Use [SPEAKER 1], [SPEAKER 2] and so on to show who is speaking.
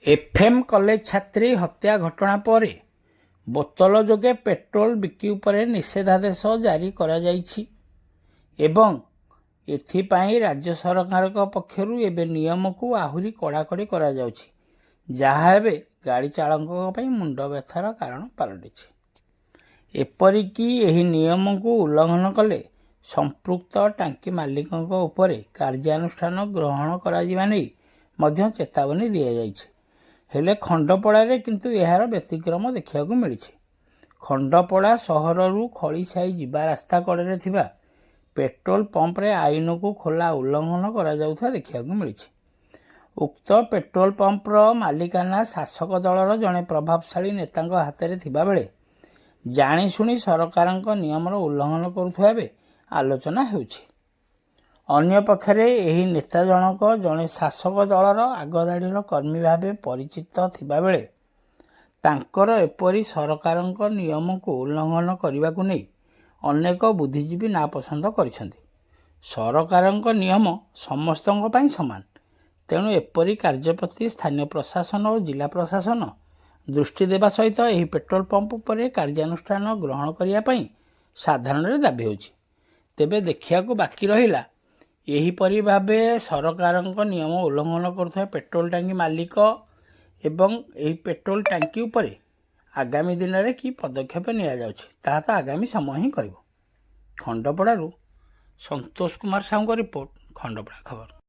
[SPEAKER 1] FM college छात्री हत्या घटना पर बोतल जोगे पेट्रोल बिक्री उपरे निषेधादेश जारी करा जाइछि एवं एथिपाई राज्य सरकार पक्षरु एबे नियम को आहुरी कड़ाकड़ी करा जाउछि, जहाँ एबे गाड़ी चालकों पई मुंड व्यथार कारण पलटिछि। एपरिकी एही नियम को उल्लंघन कले संपृक्त टांकी मालिकों उपरे कार्यानुष्ठान ग्रहण करा जिबा नै मध्य चेतावनी दिया जाइछि। हेले खंडपड़ारे किंतु यार व्यतिक्रम देखा मिली। खंडपड़ा सहरु खड़ीसाई जीवा रास्ता कड़े थिबा पेट्रोल पंप्रे आईन को खोला उल्लंघन करा जाउथा देखा मिली। उक्त पेट्रोल पंपर मालिकाना शासक दलर जड़े प्रभावशाली नेता हाथ में थिबा बेले जाणीशुणी सरकार नियमर उल्लंघन करुवा आलोचना होउछि। अन्य पक्षरे एही नेता जनक जड़े शासक दलर आगधाड़ीर कर्मी भावे परिचित थिबा बेले तांकर एपरी सरकार नियम को उल्लंघन करने को नहीं अनेक बुद्धिजीवी नापसंद करिसेंति। सरकार नियम समस्त समान, तेणु एपरी कार्य प्रति स्थानीय प्रशासन और जिला प्रशासन दृष्टि देवा सहित एही पेट्रोल पंप पर कार्यानुष्ठान ग्रहण करने साधारण दाबी होछि। तेबे देखिया को बाकी रहिला एहीपरि भावे सरकार नियम उल्लंघन करुवा पेट्रोल टांकी मालिक एवं एही पेट्रोल टांकी उपरे आगामी दिन में कि पदक्षेप निया जाउछि ताहा तो आगामी समय ही कहब। खंडपड़ारू संतोष कुमार साहू रिपोर्ट, खंडपड़ा खबर।